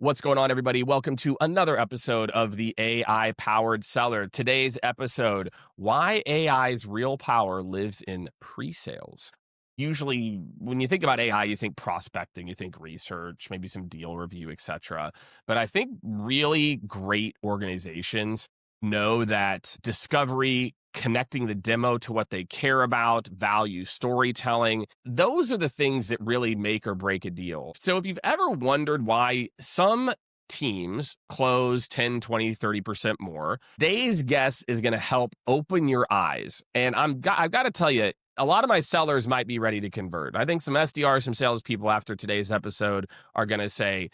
What's going on, everybody? Welcome to another episode of the AI Powered Seller. Today's episode, why AI's real power lives in pre-sales. Usually, when you think about AI, you think prospecting, you think research, maybe some deal review, etc. But I think really great organizations know that discovery, connecting the demo to what they care about, value storytelling, those are the things that really make or break a deal. So if you've ever wondered why some teams close 10, 20, 30% more, today's guest is going to help open your eyes. And I've got to tell you, a lot of my sellers might be ready to convert. I think some SDRs, some salespeople after today's episode are going to say,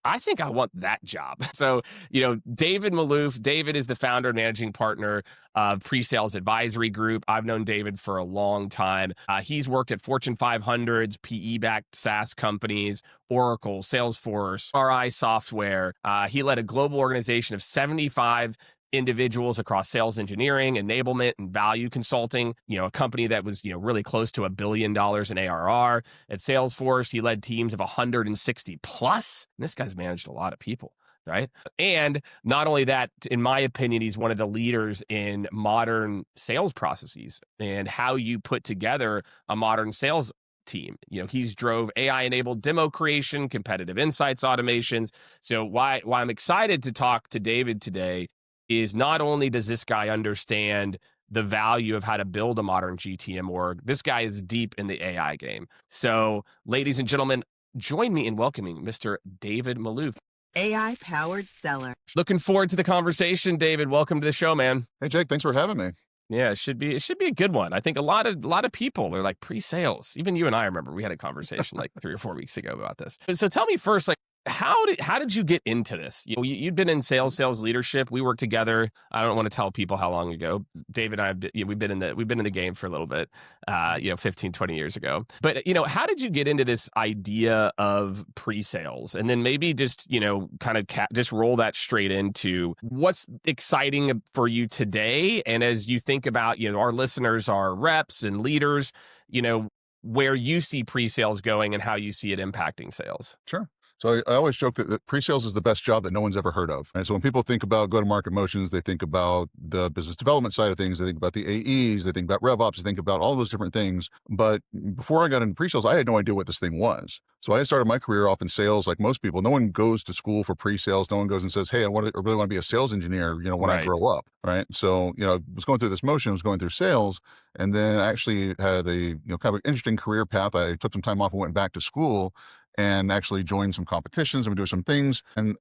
I think I want that job. So, David Maloof. David is the founder and managing partner of Pre-Sales Advisory Group. I've known David for a long time. He's worked at Fortune 500s, PE-backed SaaS companies, Oracle, Salesforce, RI Software. He led a global organization of 75 individuals across sales engineering, enablement, and value consulting, a company that was, really close to $1 billion in ARR. At Salesforce, he led teams of 160 plus. And this guy's managed a lot of people, right? And not only that, in my opinion, he's one of the leaders in modern sales processes and how you put together a modern sales team. He's drove AI-enabled demo creation, competitive insights automations. So why I'm excited to talk to David today is not only does this guy understand the value of how to build a modern GTM org, this guy is deep in the AI game. So, ladies and gentlemen, join me in welcoming Mr. David Maloof. AI Powered Seller. Looking forward to the conversation, David. Welcome to the show, man. Hey, Jake, thanks for having me. Yeah, it should be a good one. I think a lot of people are like pre-sales. Even you and I remember we had a conversation like 3 or 4 weeks ago about this. So tell me first, like, how did you get into this? You'd been in sales leadership. We worked together. I don't want to tell people how long ago. David and I, we've been in the game for a little bit, 15, 20 years ago. But, how did you get into this idea of pre-sales? And then maybe just, just roll that straight into what's exciting for you today. And as you think about, our listeners are reps and leaders, where you see pre-sales going and how you see it impacting sales. Sure. So I always joke that pre-sales is the best job that no one's ever heard of. And so when people think about go-to-market motions, they think about the business development side of things. They think about the AEs. They think about RevOps. They think about all those different things. But before I got into pre-sales, I had no idea what this thing was. So I started my career off in sales like most people. No one goes to school for pre-sales. No one goes and says, hey, I really want to be a sales engineer, when I grow up, right? So, I was going through this motion, I was going through sales, and then I actually had a, kind of an interesting career path. I took some time off and went back to school and actually joined some competitions and doing some things. And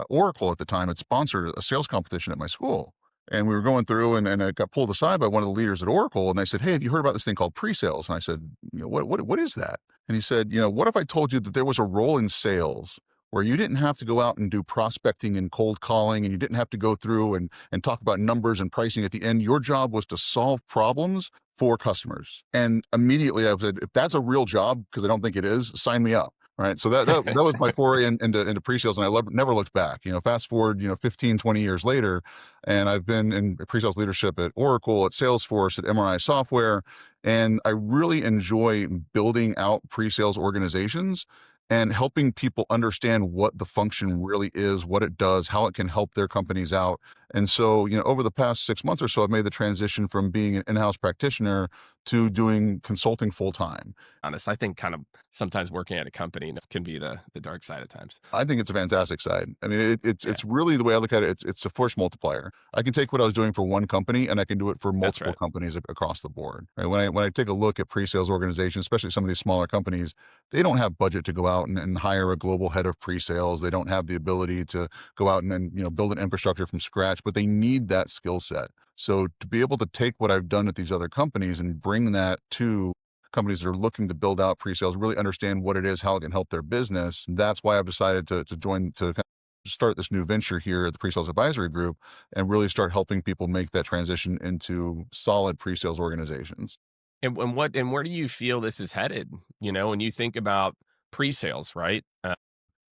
Oracle at the time had sponsored a sales competition at my school. And we were going through and I got pulled aside by one of the leaders at Oracle. And they said, hey, have you heard about this thing called pre-sales? And I said, what is that? And he said, what if I told you that there was a role in sales where you didn't have to go out and do prospecting and cold calling, and you didn't have to go through and talk about numbers and pricing at the end. Your job was to solve problems for customers. And immediately I said, if that's a real job, because I don't think it is, sign me up. Right. So that was my foray into pre-sales, and I never looked back. Fast forward, 15, 20 years later, and I've been in pre-sales leadership at Oracle, at Salesforce, at MRI Software, and I really enjoy building out pre-sales organizations and helping people understand what the function really is, what it does, how it can help their companies out. And so, over the past 6 months or so, I've made the transition from being an in-house practitioner to doing consulting full time. Honest, I think kind of sometimes working at a company can be the dark side at times. I think it's a fantastic side. I mean, it's really the way I look at it. It's a force multiplier. I can take what I was doing for one company and I can do it for multiple companies across the board. Right? When I take a look at pre-sales organizations, especially some of these smaller companies, they don't have budget to go out and hire a global head of pre-sales. They don't have the ability to go out and build an infrastructure from scratch, but they need that skill set. So to be able to take what I've done at these other companies and bring that to companies that are looking to build out pre-sales, really understand what it is, how it can help their business. That's why I've decided to join, to kind of start this new venture here at the Pre-Sales Advisory Group and really start helping people make that transition into solid pre-sales organizations. And where do you feel this is headed? When you think about pre-sales, right?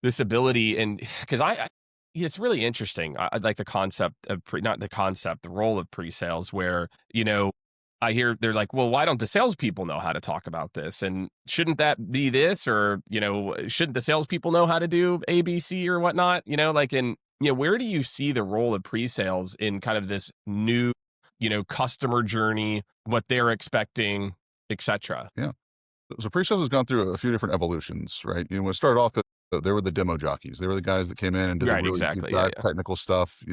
This ability, and because it's really interesting. I like the concept of the role of pre-sales where, I hear they're like, well, why don't the salespeople know how to talk about this? And shouldn't that be this? Or, shouldn't the salespeople know how to do ABC or whatnot? Where do you see the role of pre-sales in kind of this new, customer journey, what they're expecting, etc.? Yeah. So pre-sales has gone through a few different evolutions, right? When it started off, they were the demo jockeys. They were the guys that came in and did the Right, really deep exactly. Yeah, dive yeah. technical stuff,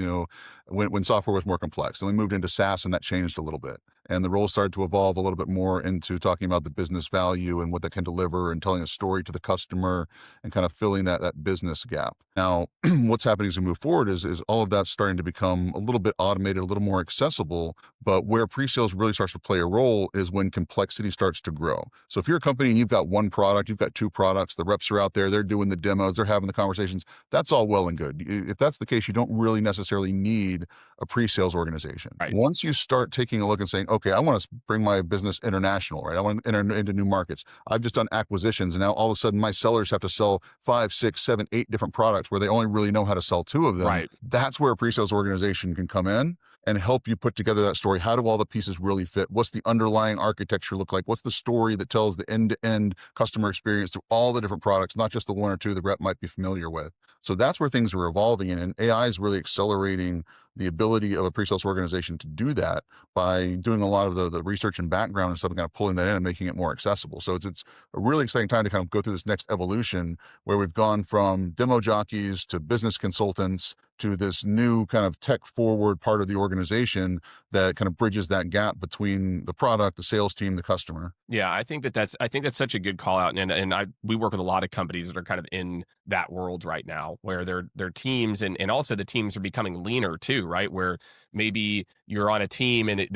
when software was more complex. Then we moved into SaaS and that changed a little bit. And the role started to evolve a little bit more into talking about the business value and what that can deliver and telling a story to the customer and kind of filling that business gap. Now, what's happening as we move forward is all of that's starting to become a little bit automated, a little more accessible. But where pre-sales really starts to play a role is when complexity starts to grow. So if you're a company and you've got one product, you've got two products, the reps are out there, they're doing the demos, they're having the conversations, that's all well and good. If that's the case, you don't really necessarily need a pre-sales organization. Right. Once you start taking a look and saying, okay, I want to bring my business international, right? I want to enter into new markets. I've just done acquisitions, and now all of a sudden my sellers have to sell 5, 6, 7, 8 different products where they only really know how to sell 2 of them. Right. That's where a pre-sales organization can come in and help you put together that story. How do all the pieces really fit? What's the underlying architecture look like? What's the story that tells the end-to-end customer experience through all the different products, not just the 1 or 2 the rep might be familiar with? So that's where things are evolving in, and AI is really accelerating the ability of a pre-sales organization to do that by doing a lot of the research and background and stuff and kind of pulling that in and making it more accessible. So it's a really exciting time to kind of go through this next evolution where we've gone from demo jockeys to business consultants to this new kind of tech forward part of the organization that kind of bridges that gap between the product, the sales team, the customer. Yeah, I think that's such a good call out, and we work with a lot of companies that are kind of in that world right now, where their teams and also the teams are becoming leaner too, right? Where maybe you're on a team and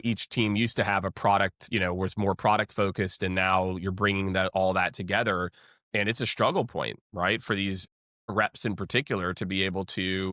each team used to have a product, was more product focused, and now you're bringing all that together, and it's a struggle point, right, for these reps in particular to be able to,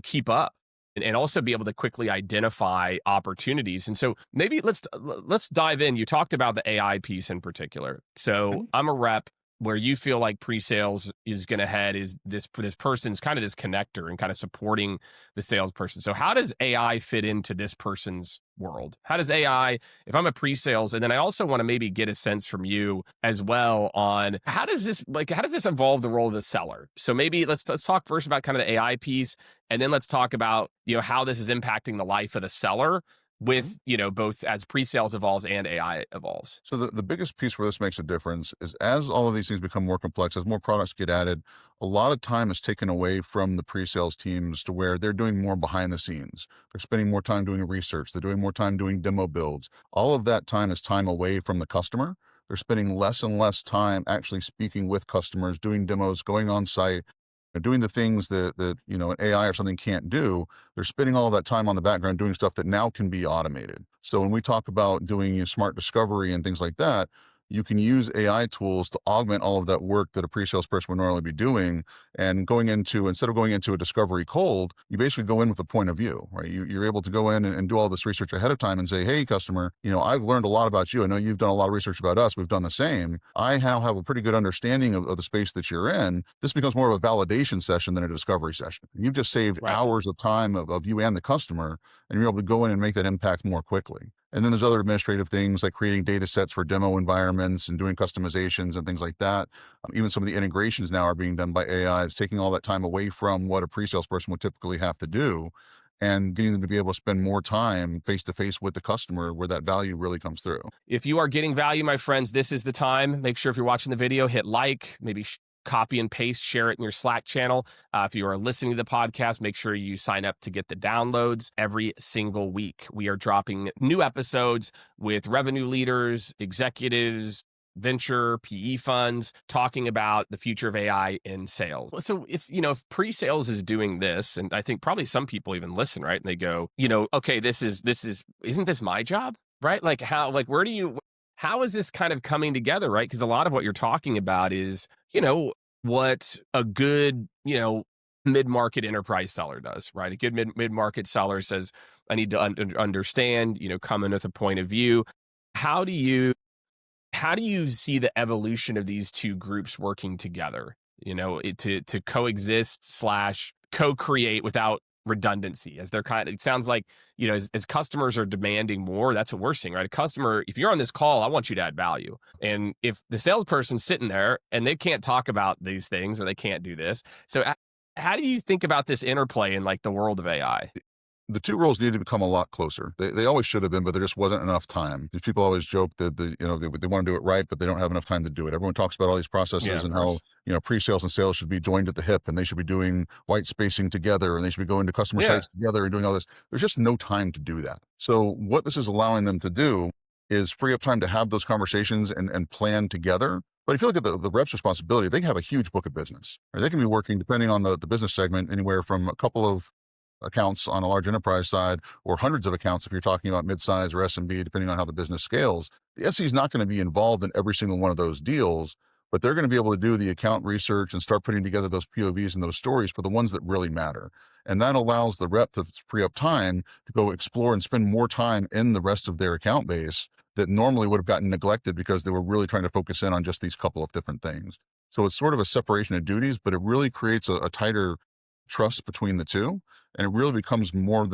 keep up and also be able to quickly identify opportunities. And so maybe let's dive in. You talked about the AI piece in particular. So Mhm. I'm a rep where you feel like pre-sales is going to head is this person's kind of this connector and kind of supporting the salesperson. So how does AI fit into this person's world? How does AI, if I'm a pre-sales, and then I also want to maybe get a sense from you as well on how does this involve the role of the seller? So maybe let's talk first about kind of the AI piece, and then let's talk about, how this is impacting the life of the seller with, both as pre-sales evolves and AI evolves. So the biggest piece where this makes a difference is as all of these things become more complex, as more products get added, a lot of time is taken away from the pre-sales teams to where they're doing more behind the scenes. They're spending more time doing research. They're doing more time doing demo builds. All of that time is time away from the customer. They're spending less and less time actually speaking with customers, doing demos, going on site, doing the things that an AI or something can't do. They're spending all of that time on the background doing stuff that now can be automated. So when we talk about doing smart discovery and things like that, you can use AI tools to augment all of that work that a pre-sales person would normally be doing. And instead of going into a discovery cold, you basically go in with a point of view, right? You're able to go in and do all this research ahead of time and say, hey, customer, I've learned a lot about you. I know you've done a lot of research about us. We've done the same. I now have a pretty good understanding of the space that you're in. This becomes more of a validation session than a discovery session. You've just saved Right. hours of time of you and the customer, and you're able to go in and make that impact more quickly. And then there's other administrative things like creating data sets for demo environments and doing customizations and things like that. Even some of the integrations now are being done by AI. It's taking all that time away from what a pre-sales person would typically have to do and getting them to be able to spend more time face to face with the customer where that value really comes through. If you are getting value, my friends, this is the time. Make sure if you're watching the video, hit like, maybe copy and paste, share it in your Slack channel. If you are listening to the podcast, make sure you sign up to get the downloads every single week. We are dropping new episodes with revenue leaders, executives, venture, PE funds, talking about the future of AI in sales. So if pre-sales is doing this, and I think probably some people even listen, right? And they go, okay, isn't this my job? Right? Like how is this kind of coming together, right? Because a lot of what you're talking about is, what a good, mid-market enterprise seller does, right? A good mid-market seller says, I need to understand, come in with a point of view. How do you how do you see the evolution of these two groups working together? To coexist slash co-create without redundancy as they're it sounds like, as customers are demanding more, that's what we're seeing, right? A customer, if you're on this call, I want you to add value. And if the salesperson's sitting there and they can't talk about these things or they can't do this. So how do you think about this interplay in like the world of AI? The two roles need to become a lot closer. They always should have been, but there just wasn't enough time. These people always joke that they want to do it right, but they don't have enough time to do it. Everyone talks about all these Yeah, processes of and how course. pre-sales and sales should be joined at the hip, and they should be doing white spacing together, and they should be going to customer Yeah. sites together and doing all this. There's just no time to do that. So what this is allowing them to do is free up time to have those conversations and plan together. But if you look at the rep's responsibility, they have a huge book of business. Right? They can be working, depending on the business segment, anywhere from a couple of accounts on a large enterprise side, or hundreds of accounts if you're talking about midsize or SMB, depending on how the business scales. The SE is not going to be involved in every single one of those deals, but they're going to be able to do the account research and start putting together those POVs and those stories for the ones that really matter. And that allows the rep to free up time to go explore and spend more time in the rest of their account base that normally would have gotten neglected because they were really trying to focus in on just these couple of different things. So it's sort of a separation of duties, but it really creates a tighter trust between the two, and it really becomes more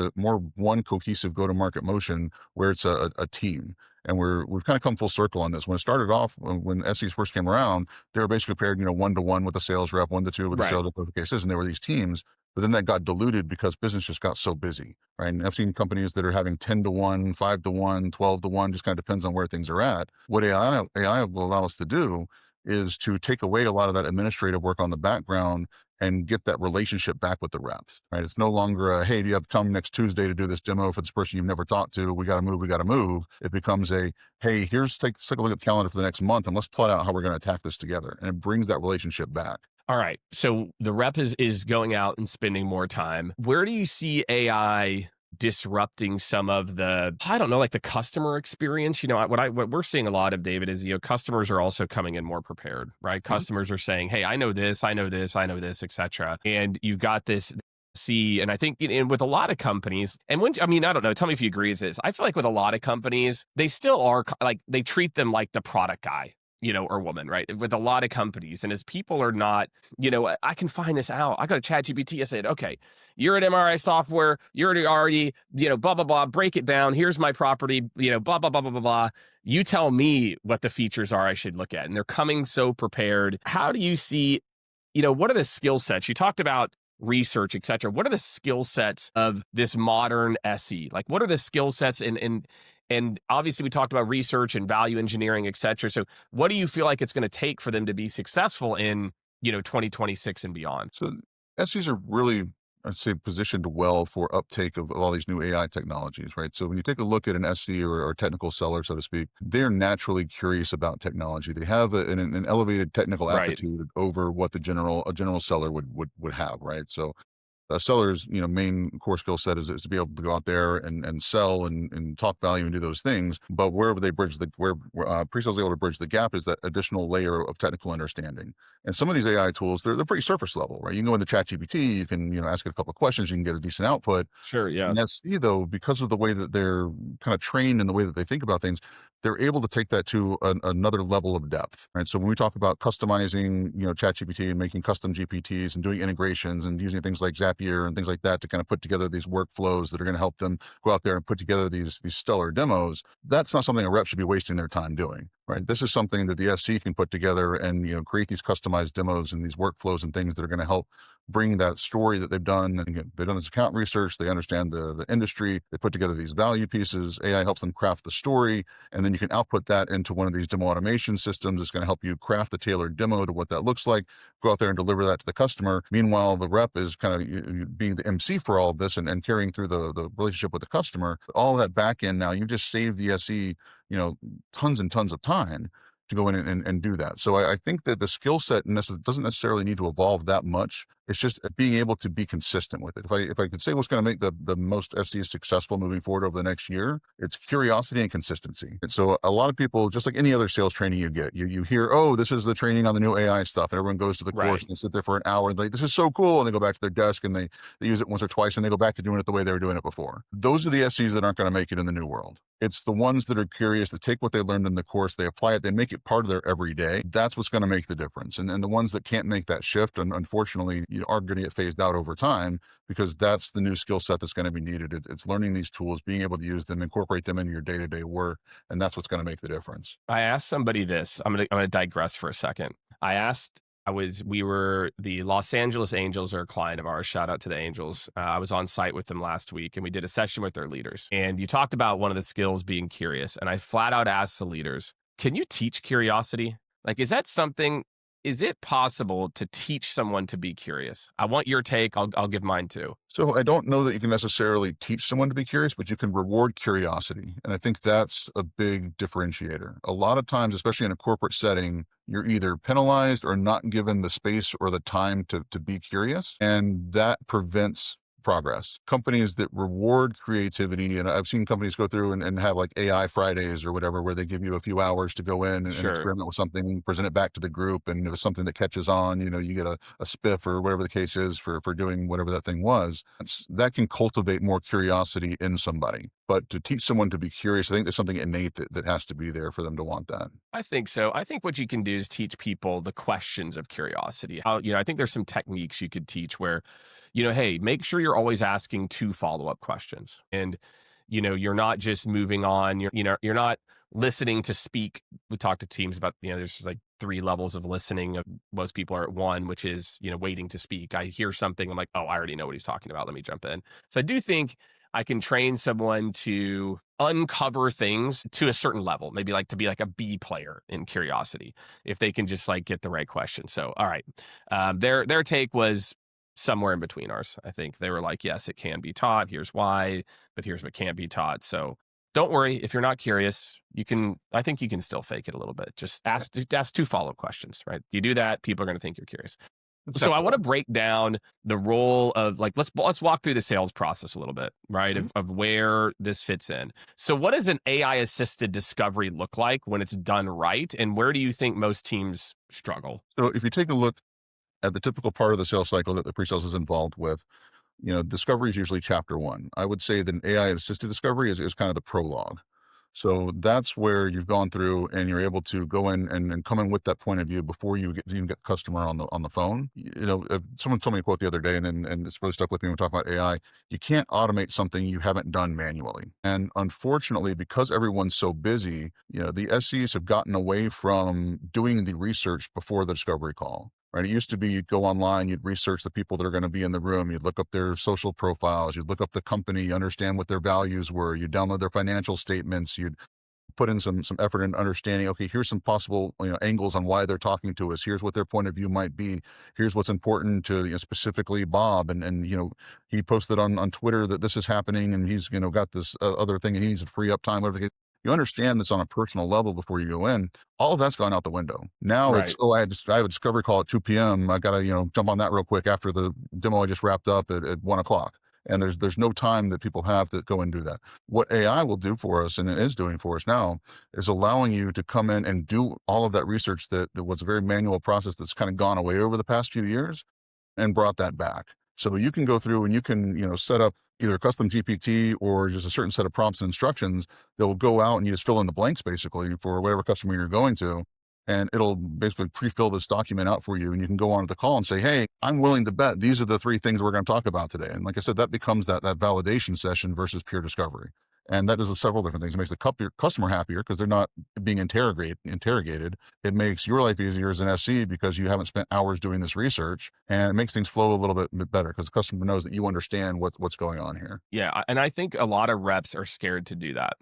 one cohesive go-to-market motion where it's a team. And we've kind of come full circle on this. When it started off, when SEs first came around, they were basically paired, 1-to-1 with the sales rep, 1-to-2 with the Right. sales rep with the cases, and there were these teams. But then that got diluted because business just got so busy, right? And I've seen companies that are having 10-to-1, 5-to-1, 12-to-1, just kind of depends on where things are at. What AI will allow us to do is to take away a lot of that administrative work on the background and get that relationship back with the reps, right? It's no longer a, hey, do you have time next Tuesday to do this demo for this person you've never talked to? We got to move, we got to move. It becomes a, hey, take a look at the calendar for the next month and let's plot out how we're going to attack this together. And it brings that relationship back. All right. So the rep is going out and spending more time. Where do you see AI disrupting some of the, I don't know, like the customer experience? What we're seeing a lot of, David, is customers are also coming in more prepared, right? Mhm. Customers are saying, "Hey, I know this, I know this, I know this, etc." And you've got this. See, and I think with a lot of companies, and I don't know, tell me if you agree with this. I feel like with a lot of companies, they still are like they treat them like the product guy, or woman, right? With a lot of companies. And as people are not, I can find this out. I go to ChatGPT. I said, okay, you're at MRI software. You're already, blah, blah, blah. Break it down. Here's my property, blah, blah, blah, blah, blah, blah. You tell me what the features are I should look at. And they're coming so prepared. How do you see, what are the skill sets? You talked about research, et cetera. What are the skill sets of this modern SE? Like, what are the skill sets and obviously we talked about research and value engineering, et cetera. So what do you feel like it's going to take for them to be successful in, 2026 and beyond? So SEs are really, I'd say, positioned well for uptake of all these new AI technologies, right? So when you take a look at an SE or technical seller, so to speak, they're naturally curious about technology. They have an elevated technical Right. aptitude over what a general seller would have, right? So a seller's main core skill set is to be able to go out there and sell and talk value and do those things. But where they bridge where pre-sales is able to bridge the gap is that additional layer of technical understanding. And some of these AI tools, they're pretty surface level, right? You can go into ChatGPT, you can ask it a couple of questions, you can get a decent output. Sure. Yeah. And that's though, because of the way that they're kind of trained and the way that they think about things, they're able to take that to another level of depth, right? So when we talk about customizing, ChatGPT and making custom GPTs and doing integrations and using things like Zapier and things like that to kind of put together these workflows that are going to help them go out there and put together these stellar demos, that's not something a rep should be wasting their time doing, right? This is something that the FC can put together and create these customized demos and these workflows and things that are going to help bring that story that they've done. And again, they've done this account research, they understand the industry, they put together these value pieces. AI helps them craft the story, and then you can output that into one of these demo automation systems. It's going to help you craft the tailored demo to what that looks like, go out there and deliver that to the customer. Meanwhile, the rep is kind of being the MC for all of this and carrying through the relationship with the customer. All of that back end now, you just save the SE, tons and tons of time to go in and do that. So I think that the skill set doesn't necessarily need to evolve that much. It's just being able to be consistent with it. If I could say what's going to make the most SEs successful moving forward over the next year, it's curiosity and consistency. And so a lot of people, just like any other sales training you get, you hear, oh, this is the training on the new AI stuff. And everyone goes to the course Right. and they sit there for an hour and this is so cool. And they go back to their desk and they use it once or twice and they go back to doing it the way they were doing it before. Those are the SEs that aren't going to make it in the new world. It's the ones that are curious, that take what they learned in the course, they apply it, they make it part of their everyday. That's what's going to make the difference. And the ones that can't make that shift, and unfortunately, are going to get phased out over time because that's the new skill set that's going to be needed. It's learning these tools, being able to use them, incorporate them into your day-to-day work, and that's what's going to make the difference. I asked somebody this. I'm gonna digress for a second. We were the Los Angeles Angels are a client of ours. Shout out to the Angels. I was on site with them last week, and we did a session with their leaders. And you talked about one of the skills being curious, and I flat out asked the leaders, "Can you teach curiosity? Like, is that something? Is it possible to teach someone to be curious?" I want your take. I'll give mine too. So I don't know that you can necessarily teach someone to be curious, but you can reward curiosity. And I think that's a big differentiator. A lot of times, especially in a corporate setting, you're either penalized or not given the space or the time to be curious. And that prevents progress. Companies that reward creativity, and I've seen companies go through and have like AI Fridays or whatever, where they give you a few hours to go in and Sure. experiment with something, present it back to the group. And if it's something that catches on, you get a spiff or whatever the case is for doing whatever that thing was. That can cultivate more curiosity in somebody. But to teach someone to be curious, I think there's something innate that has to be there for them to want that. I think so. I think what you can do is teach people the questions of curiosity. I think there's some techniques you could teach where, hey, make sure you're always asking two follow-up questions. And, you're not just moving on. You're not listening to speak. We talk to teams about, there's like three levels of listening. Most people are at one, which is, waiting to speak. I hear something. I'm like, oh, I already know what he's talking about. Let me jump in. So I do think I can train someone to uncover things to a certain level, maybe like to be like a B player in curiosity, if they can just like get the right question. So, all right, their take was somewhere in between ours. I think they were like, yes, it can be taught. Here's why, but here's what can't be taught. So don't worry if you're not curious. You can. I think you can still fake it a little bit. Just ask two follow up questions. Right? You do that, people are going to think you're curious. So I want to break down the role of like let's walk through the sales process a little bit, right? Mhm. Of where this fits in. So what does an AI assisted discovery look like when it's done right, and where do you think most teams struggle? So if you take a look at the typical part of the sales cycle that the pre-sales is involved with, discovery is usually chapter one. I would say that an AI assisted discovery is kind of the prologue. So that's where you've gone through and you're able to go in and come in with that point of view before even get the customer on the phone. Someone told me a quote the other day, and it's really stuck with me when we talk about AI. You can't automate something you haven't done manually. And unfortunately, because everyone's so busy, the SEs have gotten away from doing the research before the discovery call. Right. It used to be you'd go online, you'd research the people that are going to be in the room, you'd look up their social profiles, you'd look up the company, understand what their values were, you'd download their financial statements, you'd put in some effort in understanding, okay, here's some possible angles on why they're talking to us. Here's what their point of view might be. Here's what's important to specifically Bob. And he posted on Twitter that this is happening and he's got this other thing and he needs to free up time. Whatever the case. You understand this on a personal level before you go in. All of that's gone out the window. Now it's, Right. oh, I have a discovery call at 2 p.m. I got to, jump on that real quick after the demo I just wrapped up at 1 o'clock. And there's no time that people have to go and do that. What AI will do for us, and it is doing for us now, is allowing you to come in and do all of that research that was a very manual process that's kind of gone away over the past few years and brought that back. So you can go through and you can, set up either a custom GPT or just a certain set of prompts and instructions that will go out and you just fill in the blanks basically for whatever customer you're going to. And it'll basically pre-fill this document out for you. And you can go on to the call and say, hey, I'm willing to bet these are the three things we're going to talk about today. And like I said, that becomes that validation session versus pure discovery. And that does several different things. It makes the customer happier because they're not being interrogated. It makes your life easier as an SC because you haven't spent hours doing this research, and it makes things flow a little bit better because the customer knows that you understand what's going on here. Yeah, and I think a lot of reps are scared to do that.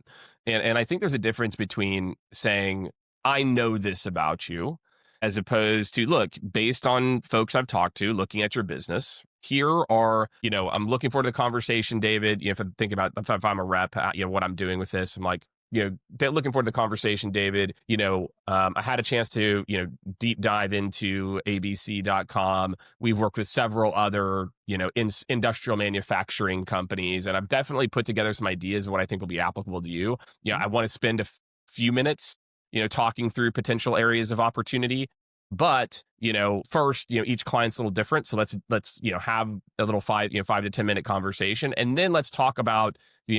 And I think there's a difference between saying, "I know this about you," as opposed to, "Look, based on folks I've talked to, looking at your business, here are, I'm looking forward to the conversation, David." If I think about if I'm a rep, what I'm doing with this, I'm like, looking forward to the conversation, David. I had a chance to, deep dive into abc.com. We've worked with several other, industrial manufacturing companies, and I've definitely put together some ideas of what I think will be applicable to you. I want to spend a few minutes, talking through potential areas of opportunity. But, first, each client's a little different. So let's, have a little 5 to 10 minute conversation. And then let's talk about,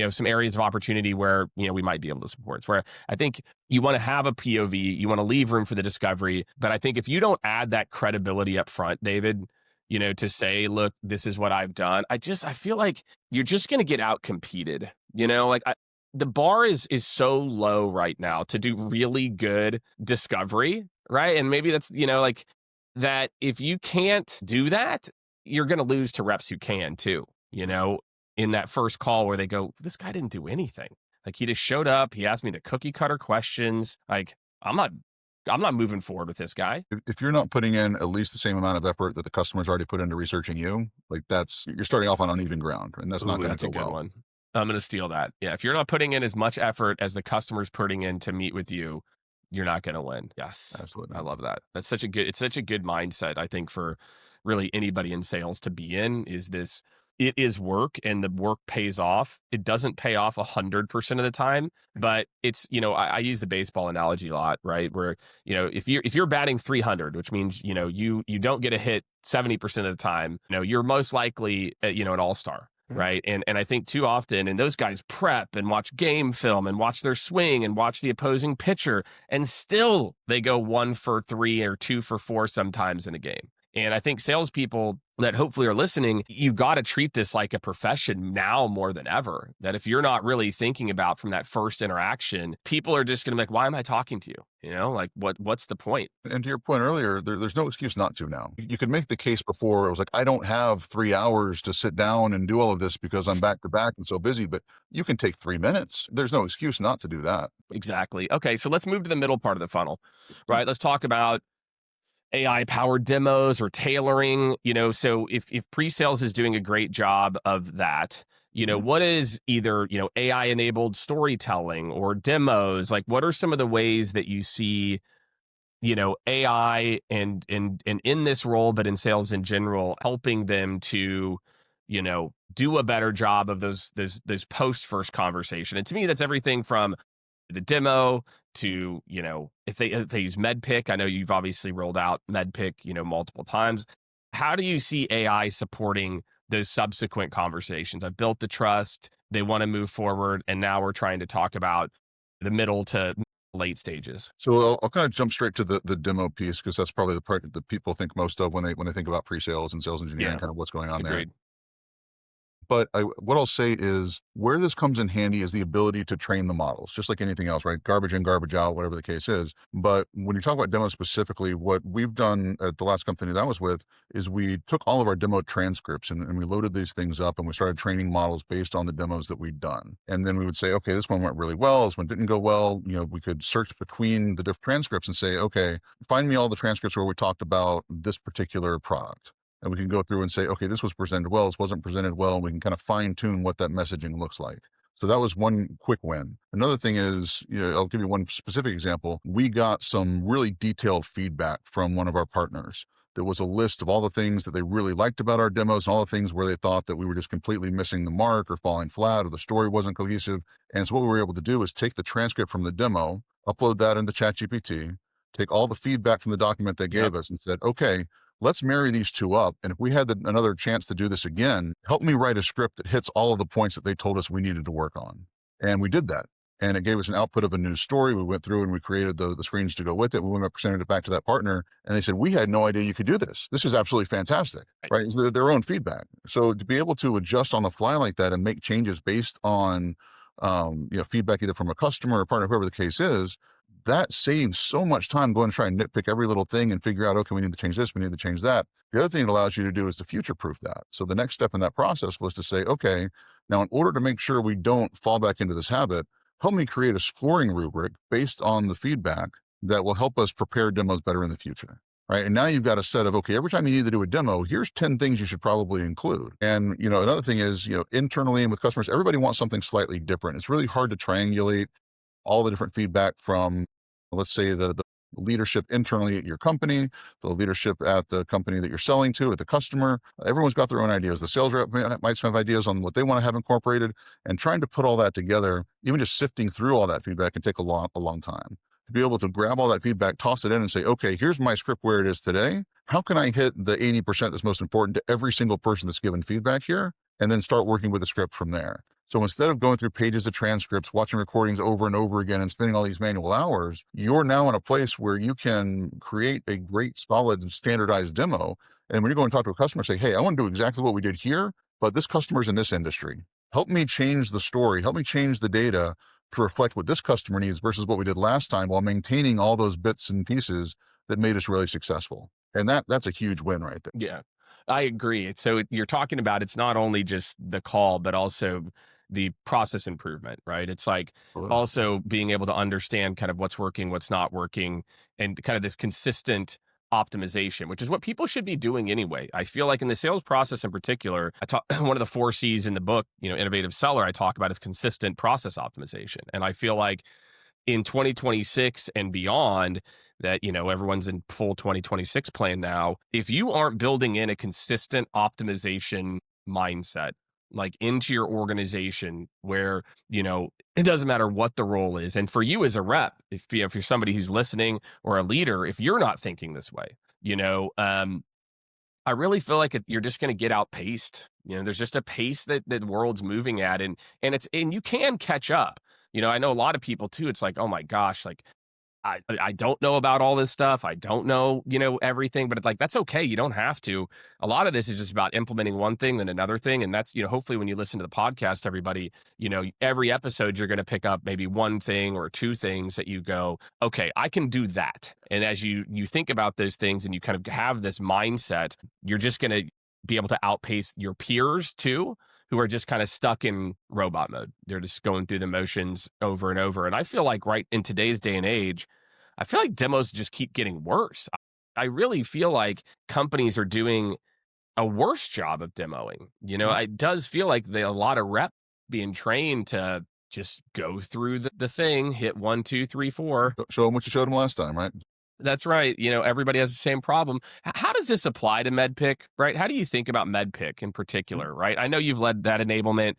some areas of opportunity where, we might be able to support. It's where I think you want to have a POV, you want to leave room for the discovery. But I think if you don't add that credibility up front, David, to say, look, this is what I've done. I feel like you're just going to get out competed, like the bar is so low right now to do really good discovery, right? And maybe that's, like that if you can't do that, you're going to lose to reps who can too, in that first call where they go, this guy didn't do anything. Like he just showed up, he asked me the cookie cutter questions. Like I'm not I'm not moving forward with this guy. If you're not putting in at least the same amount of effort that the customer's already put into researching you, like you're starting off on uneven ground, and that's not Ooh, going to that's a go good well. one. I'm gonna steal that. Yeah, if you're not putting in as much effort as the customer's putting in to meet with you, you're not gonna win. Yes. Absolutely I not. love that. It's such a good mindset, I think, for really anybody in sales to be in is this it is work and the work pays off. It doesn't pay off 100% of the time, but it's, I use the baseball analogy a lot, right? Where, if you're batting 300, which means, you don't get a hit 70% of the time, you're most likely, an all-star. Right. And I think too often, and those guys prep and watch game film and watch their swing and watch the opposing pitcher, and still they go 1 for 3 or 2 for 4 sometimes in a game. And I think salespeople that hopefully are listening, you've got to treat this like a profession now more than ever. That if you're not really thinking about from that first interaction, people are just going to be like, why am I talking to you? Like what's the point? And to your point earlier, there's no excuse not to now. You could make the case before it was like, I don't have 3 hours to sit down and do all of this because I'm back to back and so busy, but you can take 3 minutes. There's no excuse not to do that. Exactly. Okay. So let's move to the middle part of the funnel, right? Let's talk about AI powered demos or tailoring, so if pre-sales is doing a great job of that, what is either, AI enabled storytelling or demos? Like what are some of the ways that you see, AI and in this role, but in sales in general, helping them to, do a better job of those post first conversation? And to me, that's everything from the demo to, if they use medpick. I know you've obviously rolled out medpick, multiple times. How do you see AI supporting those subsequent conversations? I've built the trust, they want to move forward, and now we're trying to talk about the middle to late stages. So I'll kind of jump straight to the demo piece because that's probably the part that people think most of when they think about pre-sales and sales engineering, Yeah, kind of what's going on there. agreed. But what I'll say is where this comes in handy is the ability to train the models, just like anything else, right? Garbage in, garbage out, whatever the case is. But when you talk about demos specifically, what we've done at the last company that I was with is we took all of our demo transcripts and we loaded these things up and we started training models based on the demos that we'd done. And then we would say, okay, this one went really well. This one didn't go well. We could search between the different transcripts and say, okay, find me all the transcripts where we talked about this particular product. And we can go through and say, okay, this was presented well, this wasn't presented well, and we can kind of fine tune what that messaging looks like. So that was one quick win. Another thing is, I'll give you one specific example. We got some really detailed feedback from one of our partners. There was a list of all the things that they really liked about our demos and all the things where they thought that we were just completely missing the mark or falling flat or the story wasn't cohesive. And so what we were able to do is take the transcript from the demo, upload that into ChatGPT, take all the feedback from the document they Yep. gave us and said, okay, let's marry these two up. And if we had another chance to do this again, help me write a script that hits all of the points that they told us we needed to work on. And we did that. And it gave us an output of a new story. We went through and we created the screens to go with it. We went up, presented it back to that partner. And they said, we had no idea you could do this. This is absolutely fantastic, right? It's their own feedback. So to be able to adjust on the fly like that and make changes based on, feedback either from a customer or partner, whoever the case is, that saves so much time going to try and nitpick every little thing and figure out, okay, we need to change this, we need to change that. The other thing it allows you to do is to future proof that. So the next step in that process was to say, okay, now in order to make sure we don't fall back into this habit, help me create a scoring rubric based on the feedback that will help us prepare demos better in the future. Right. And now you've got a set of, okay, every time you need to do a demo, here's 10 things you should probably include. And, another thing is, internally and with customers, everybody wants something slightly different. It's really hard to triangulate all the different feedback from, let's say, the leadership internally at your company, the leadership at the company that you're selling to, at the customer. Everyone's got their own ideas. The sales rep might have ideas on what they want to have incorporated, and trying to put all that together, even just sifting through all that feedback can take a long time. To be able to grab all that feedback, toss it in and say, okay, here's my script where it is today. How can I hit the 80% that's most important to every single person that's given feedback here? And then start working with the script from there. So instead of going through pages of transcripts, watching recordings over and over again and spending all these manual hours, you're now in a place where you can create a great, solid, standardized demo And when you go and talk to a customer, say, hey, I want to do exactly what we did here, but this customer's in this industry. Help me change the story. Help me change the data to reflect what this customer needs versus what we did last time while maintaining all those bits and pieces that made us really successful. And that's a huge win right there. Yeah, I agree. So you're talking about it's not only just the call, but also the process improvement, right? It's like Absolutely. also being able to understand kind of what's working, what's not working, and kind of this consistent optimization, which is what people should be doing anyway. I feel like in the sales process in particular, I talk one of the four C's in the book, Innovative Seller, I talk about is consistent process optimization. And I feel like in 2026 and beyond that everyone's in full 2026 plan now, if you aren't building in a consistent optimization mindset like into your organization where it doesn't matter what the role is, and for you as a rep, if you're somebody who's listening or a leader, if you're not thinking this way, I really feel like you're just going to get outpaced. There's just a pace that the world's moving at, and you can catch up. I know a lot of people too. It's like, oh my gosh, like I don't know about all this stuff. I don't know, everything, but it's like, that's okay. You don't have to. A lot of this is just about implementing one thing, then another thing. And that's, hopefully when you listen to the podcast, everybody, every episode, you're going to pick up maybe one thing or two things that you go, okay, I can do that. And as you think about those things and you kind of have this mindset, you're just going to be able to outpace your peers too, who are just kind of stuck in robot mode. They're just going through the motions over and over. And I feel like right in today's day and age, I feel like demos just keep getting worse. I really feel like companies are doing a worse job of demoing. It does feel like a lot of rep being trained to just go through the thing, hit 1, 2, 3, 4. Show them what you showed them last time, right? That's right. Everybody has the same problem. How does this apply to MedPick, right? How do you think about MedPick in particular, right? I know you've led that enablement,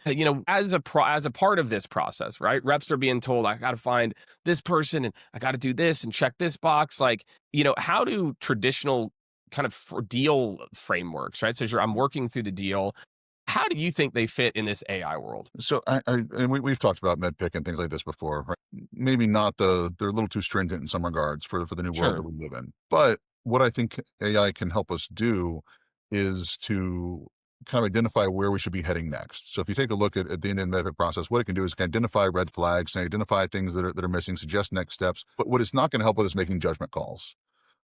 as a part of this process, right? Reps are being told, I got to find this person and I got to do this and check this box. Like, how do traditional kind of deal frameworks, right? So I'm working through the deal. How do you think they fit in this AI world? So and we've talked about MedPick and things like this before, right? Maybe not they're a little too stringent in some regards for the new world that Sure. we live in. But what I think AI can help us do is to kind of identify where we should be heading next. So if you take a look at the end of the MedPick process, what it can do is identify red flags and identify things that are missing, suggest next steps. But what it's not going to help with is making judgment calls.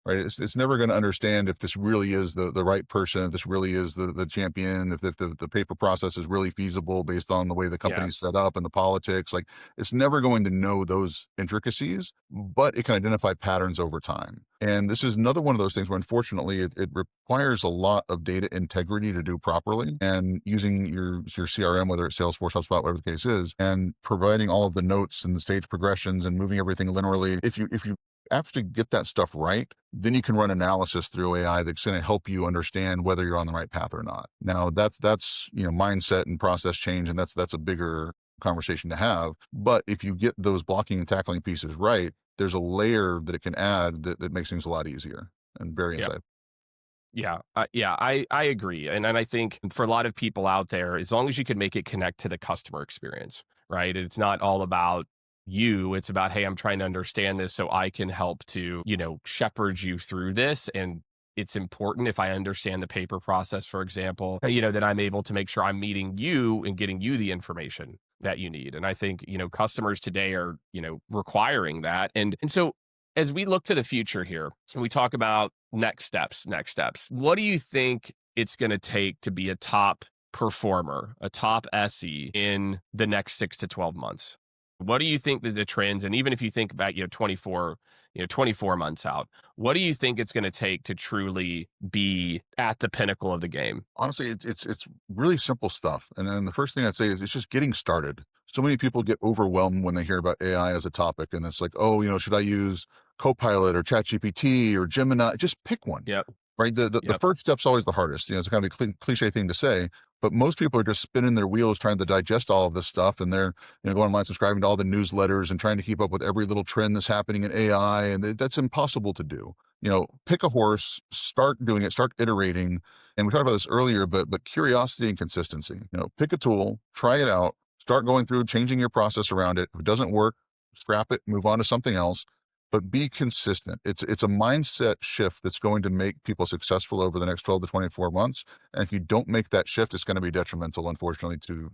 Right. It's never going to understand if this really is the right person, if this really is the champion, if the paper process is really feasible based on the way the Yeah. company's set up and the politics. Like, it's never going to know those intricacies, but it can identify patterns over time. And this is another one of those things where, unfortunately, it requires a lot of data integrity to do properly. And using your CRM, whether it's Salesforce, HubSpot, whatever the case is, and providing all of the notes and the stage progressions and moving everything linearly. If you after you get that stuff right, then you can run analysis through AI that's going to help you understand whether you're on the right path or not. Now that's mindset and process change, and that's a bigger conversation to have. But if you get those blocking and tackling pieces right, there's a layer that it can add that makes things a lot easier and very Yeah. insightful. I agree. And I think for a lot of people out there, as long as you can make it connect to the customer experience, right? It's not all about you. It's about, hey, I'm trying to understand this so I can help to, shepherd you through this. And it's important if I understand the paper process, for example, that I'm able to make sure I'm meeting you and getting you the information that you need. And I think, customers today are, requiring that. And so as we look to the future here, and we talk about next steps, what do you think it's going to take to be a top performer, a top SE in the next 6 to 12 months? What do you think that the trends, and even if you think about, 24 months out, what do you think it's going to take to truly be at the pinnacle of the game? Honestly, it's really simple stuff. And then the first thing I'd say is it's just getting started. So many people get overwhelmed when they hear about AI as a topic, and it's like, oh, should I use Copilot or ChatGPT or Gemini? Just pick one. Yep. Right. The Yep. first step's always the hardest. It's kind of a cliche thing to say, but most people are just spinning their wheels trying to digest all of this stuff. And they're, going online, subscribing to all the newsletters and trying to keep up with every little trend that's happening in AI. And that's impossible to do. Pick a horse, start doing it, start iterating. And we talked about this earlier, but curiosity and consistency. Pick a tool, try it out, start going through, changing your process around it. If it doesn't work, scrap it, move on to something else. but be consistent. It's a mindset shift that's going to make people successful over the next 12 to 24 months. And if you don't make that shift, it's going to be detrimental, unfortunately, to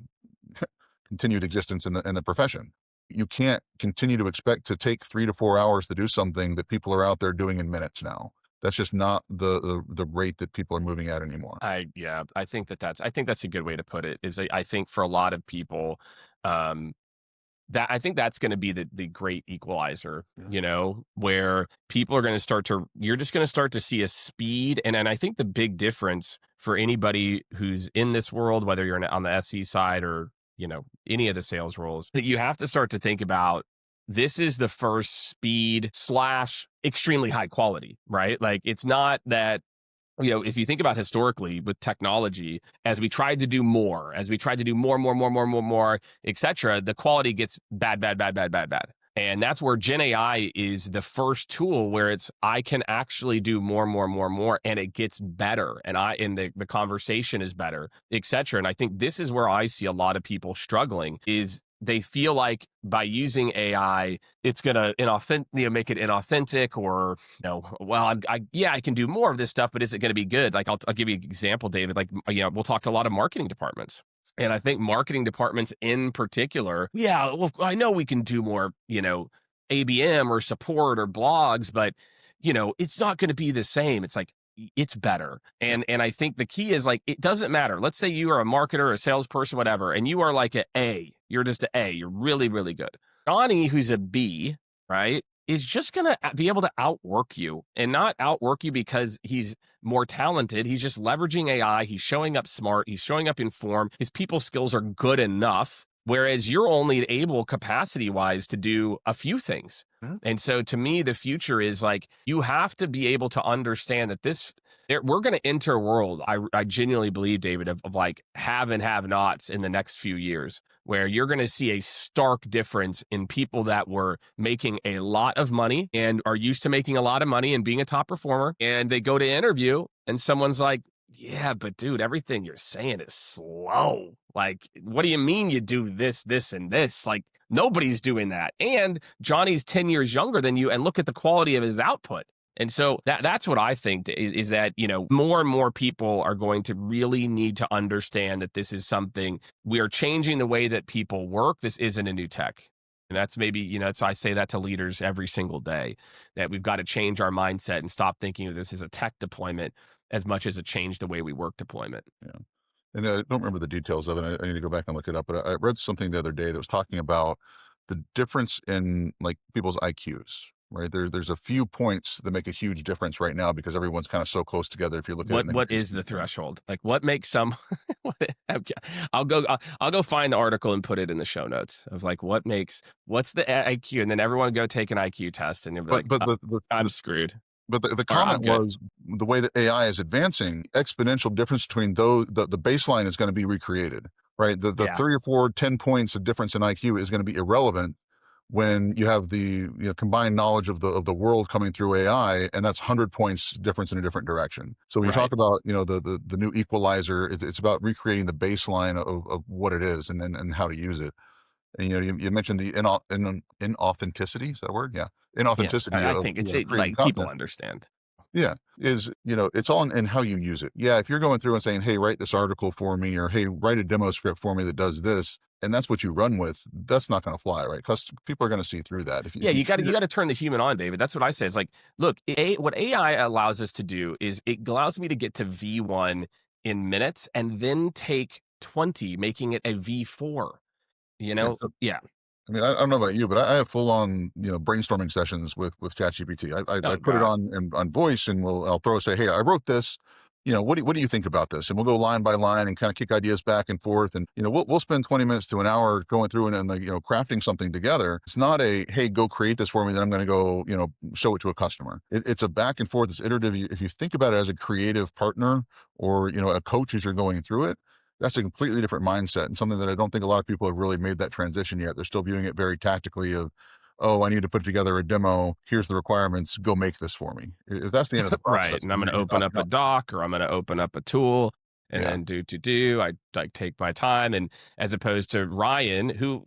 continued existence in the profession. You can't continue to expect to take 3 to 4 hours to do something that people are out there doing in minutes now. That's just not the rate that people are moving at anymore. Yeah, I think that's a good way to put it. Is I think for a lot of people, um, that I think that's going to be the great equalizer, where people are going to you're just going to start to see a speed. And I think the big difference for anybody who's in this world, whether you're on the SE side or, any of the sales roles, that you have to start to think about, this is the first speed slash extremely high quality, right? Like it's not that, if you think about historically with technology, as we tried to do more, et cetera, the quality gets bad, bad, bad, bad, bad, bad. And that's where Gen AI is the first tool where I can actually do more, and it gets better. And the conversation is better, et cetera. And I think this is where I see a lot of people struggling is they feel like by using AI, it's going to make it inauthentic, or, well, I can do more of this stuff, but is it going to be good? Like, I'll give you an example, David. Like, we'll talk to a lot of marketing departments. And I think marketing departments in particular, yeah, well, I know we can do more, ABM or support or blogs, but, it's not going to be the same. It's like, it's better. And I think the key is like, it doesn't matter. Let's say you are a marketer, a salesperson, whatever, and you are like an A. You're just an A. You're really, really good. Johnny, who's a B, right, is just going to be able to outwork you, and not outwork you because he's more talented. He's just leveraging AI. He's showing up smart. He's showing up informed. His people skills are good enough. Whereas you're only able capacity wise to do a few things. And so to me, the future is like, you have to be able to understand that we're going to enter a world, I genuinely believe, David, of like have and have nots in the next few years, where you're going to see a stark difference in people that were making a lot of money and are used to making a lot of money and being a top performer. And they go to interview and someone's like, yeah, but dude, everything you're saying is slow. Like, what do you mean you do this, this, and this? Like, nobody's doing that. And Johnny's 10 years younger than you, and look at the quality of his output. And so that's what I think is that, more and more people are going to really need to understand that this is something, we are changing the way that people work. This isn't a new tech. And that's maybe, so I say that to leaders every single day, that we've got to change our mindset and stop thinking of this as a tech deployment as much as a change the way we work deployment. Yeah. And I don't remember the details of it. I need to go back and look it up. But I read something the other day that was talking about the difference in like people's IQs, right? There's a few points that make a huge difference right now because everyone's kind of so close together. If you look at it, what is the threshold? Like, what makes some? I'll go find the article and put it in the show notes of like what's the IQ, and then everyone go take an IQ test, and you'll be like, I'm screwed. But the comment was the way that AI is advancing, exponential difference between those, the baseline is going to be recreated, right? The 3 or 4, 10 points of difference in IQ is going to be irrelevant when you have the combined knowledge of the world coming through AI, and that's 100 points difference in a different direction. So when you talk about the new equalizer, it's about recreating the baseline of what it is and how to use it. And you mentioned the inauthenticity. Is that a word? Yeah, inauthenticity. I think it's like people understand. Yeah, it's all in how you use it. Yeah, if you're going through and saying, "Hey, write this article for me," or "Hey, write a demo script for me that does this," and that's what you run with, that's not going to fly, right? Because people are going to see through that. You got to turn the human on, David. That's what I say. It's like, look, what AI allows us to do is it allows me to get to V1 in minutes and then take 20, making it a V4. Yeah. I mean, I don't know about you, but I have full on, brainstorming sessions with ChatGPT. I put it on voice, and I'll say, "Hey, I wrote this. What do you think about this?" And we'll go line by line and kind of kick ideas back and forth. And, we'll spend 20 minutes to an hour going through and crafting something together. It's not hey, go create this for me, then I'm going to go, show it to a customer. It's a back and forth. It's iterative. If you think about it as a creative partner or, a coach as you're going through it, that's a completely different mindset, and something that I don't think a lot of people have really made that transition yet. They're still viewing it very tactically of, "Oh, I need to put together a demo. Here's the requirements. Go make this for me." If that's the end of the process, right. And I'm going to open up a doc, or I'm going to open up a tool, and Yeah. then I like take my time, and as opposed to Ryan, who,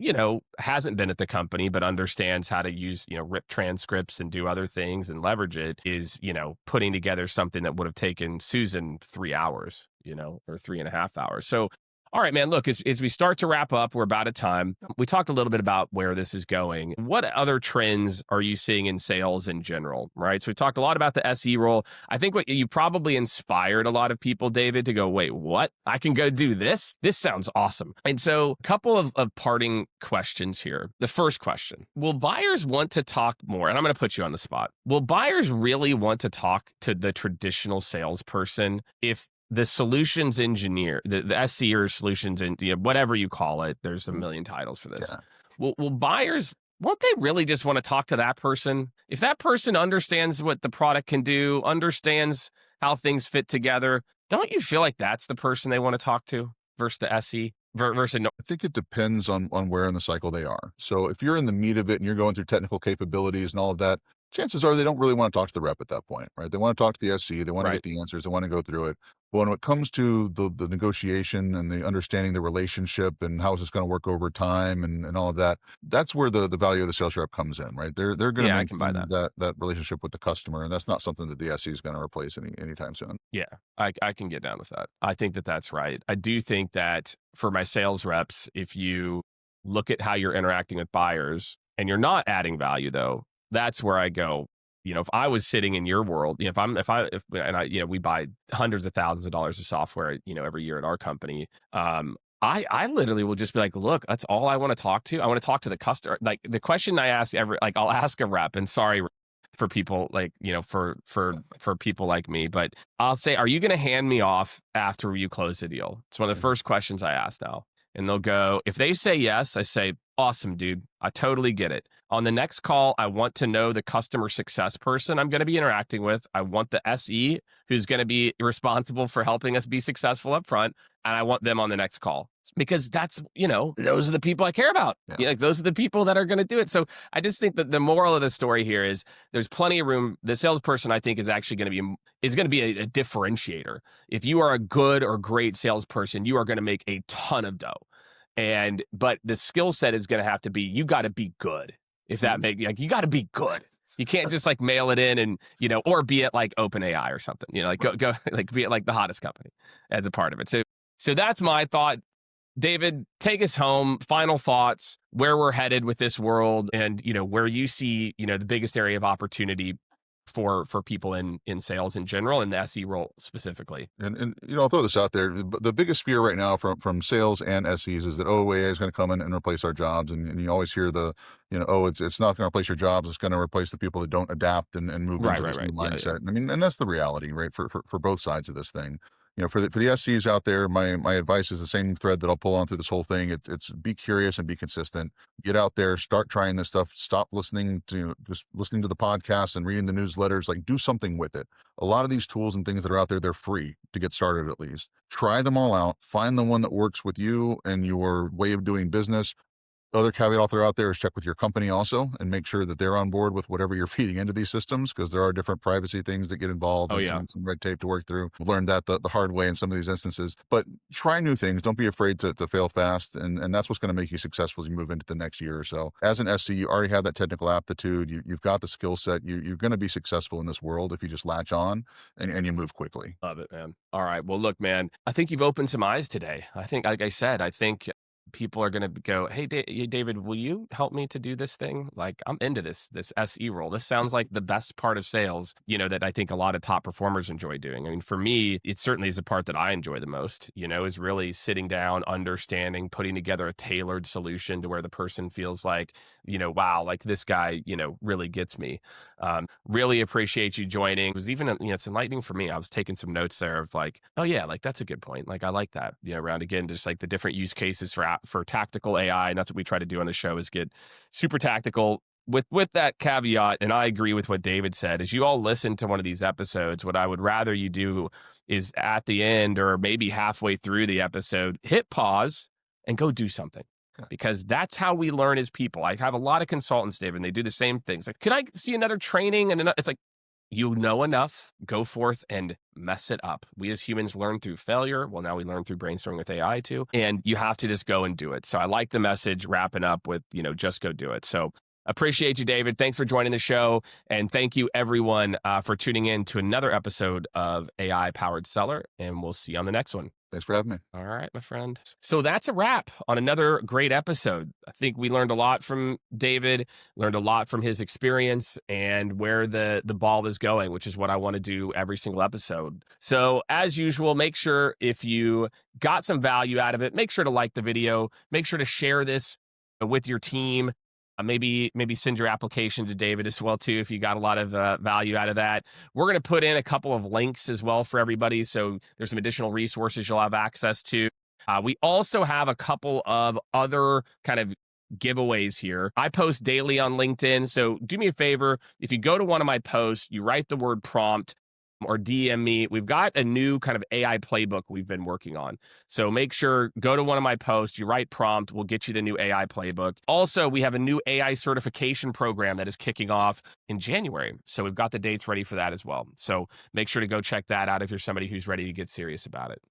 hasn't been at the company but understands how to use, rip transcripts and do other things and leverage it, is, putting together something that would have taken Susan 3 hours, or 3.5 hours. So all right, man. Look, as we start to wrap up, we're about at time. We talked a little bit about where this is going. What other trends are you seeing in sales in general, right? So we talked a lot about the SE role. I think what you probably inspired a lot of people, David, to go, wait, what? I can go do this? This sounds awesome. And so a couple of parting questions here. The first question, will buyers want to talk more? And I'm going to put you on the spot. Will buyers really want to talk to the traditional salesperson if the solutions engineer, the SE or solutions, and whatever you call it, there's a million titles for this. Yeah. Will buyers, won't they really just want to talk to that person? If that person understands what the product can do, understands how things fit together, don't you feel like that's the person they want to talk to versus the SE versus no? I think it depends on where in the cycle they are. So if you're in the meat of it and you're going through technical capabilities and all of that, chances are they don't really want to talk to the rep at that point, right? They want to talk to the SC, they want to Right. get the answers, they want to go through it. But when it comes to the negotiation and the understanding the relationship and how is this going to work over time and all of that, that's where the value of the sales rep comes in, right? They're going to Yeah, I can buy maintain that. that relationship with the customer, and that's not something that the SC is going to replace anytime soon. Yeah, I can get down with that. I think that that's right. I do think that for my sales reps, if you look at how you're interacting with buyers and you're not adding value, though, that's where I go. If I was sitting in your world, we buy hundreds of thousands of dollars of software, every year at our company. I literally will just be like, look, that's all I want to talk to. I want to talk to the customer. Like the question I ask I'll ask a rep, and sorry for people like, for people like me, but I'll say, are you going to hand me off after you close the deal? It's one of the first questions I ask now. And they'll go, if they say yes, I say, awesome, dude. I totally get it. On the next call, I want to know the customer success person I'm going to be interacting with. I want the SE who's going to be responsible for helping us be successful up front. And I want them on the next call because that's, those are the people I care about. Yeah. Like those are the people that are going to do it. So I just think that the moral of the story here is there's plenty of room. The salesperson, I think, is actually going to be a differentiator. If you are a good or great salesperson, you are going to make a ton of dough. But the skill set is going to have to be, you got to be good. If that you got to be good. You can't just like mail it in and, or be at like OpenAI or something, like go like be at like the hottest company as a part of it. So that's my thought. David, take us home. Final thoughts, where we're headed with this world and, where you see, the biggest area of opportunity for people in sales in general and the SE role specifically. And I'll throw this out there. The biggest fear right now from sales and SEs is that AI is going to come in and replace our jobs. And you always hear it's not going to replace your jobs. It's going to replace the people that don't adapt and move Right, into right, this right. new Yeah, yeah. mindset. I mean, and that's the reality, right? For both sides of this thing. For the SCs out there, my advice is the same thread that I'll pull on through this whole thing. It's be curious and be consistent. Get out there, start trying this stuff. Stop listening to the podcasts and reading the newsletters. Like do something with it. A lot of these tools and things that are out there, they're free to get started at least. Try them all out. Find the one that works with you and your way of doing business. Other caveat I'll throw out there is check with your company also and make sure that they're on board with whatever you're feeding into these systems because there are different privacy things that get involved Oh and yeah. some red tape to work through. Learned that the hard way in some of these instances. But try new things. Don't be afraid to fail fast. And that's what's going to make you successful as you move into the next year or so. As an SC, you already have that technical aptitude. You've got the skill set. You're going to be successful in this world if you just latch on and you move quickly. Love it, man. All right. Well, look, man, I think you've opened some eyes today. I think, like I said, people are going to go, hey, David, will you help me to do this thing? Like, I'm into this SE role. This sounds like the best part of sales, that I think a lot of top performers enjoy doing. I mean, for me, it certainly is the part that I enjoy the most, is really sitting down, understanding, putting together a tailored solution to where the person feels like, wow, like this guy, really gets me. Really appreciate you joining. It was even, it's enlightening for me. I was taking some notes there of like, oh yeah, like that's a good point. Like I like that, around again, just like the different use cases for tactical AI. And that's what we try to do on the show is get super tactical with that caveat. And I agree with what David said, as you all listen to one of these episodes, what I would rather you do is at the end or maybe halfway through the episode, hit pause and go do something. Because that's how we learn as people. I have a lot of consultants, David, and they do the same things. Like, can I see another training? And it's like, You know enough, go forth and mess it up. We as humans learn through failure. Well, now we learn through brainstorming with AI too. And you have to just go and do it. So I like the message wrapping up with, just go do it. So appreciate you, David. Thanks for joining the show. And thank you, everyone, for tuning in to another episode of AI Powered Seller. And we'll see you on the next one. Thanks for having me. All right, my friend. So that's a wrap on another great episode. I think we learned a lot from David, learned a lot from his experience and where the ball is going, which is what I want to do every single episode. So as usual, make sure if you got some value out of it, make sure to like the video, make sure to share this with your team. Maybe send your application to David as well too if you got a lot of value out of that. We're going to put in a couple of links as well for everybody, so there's some additional resources you'll have access to. We also have a couple of other kind of giveaways here. I post daily on LinkedIn, so do me a favor. If you go to one of my posts, you write the word prompt or DM me. We've got a new kind of AI playbook we've been working on. So make sure, go to one of my posts, you write prompt, we'll get you the new AI playbook. Also, we have a new AI certification program that is kicking off in January. So we've got the dates ready for that as well. So make sure to go check that out if you're somebody who's ready to get serious about it.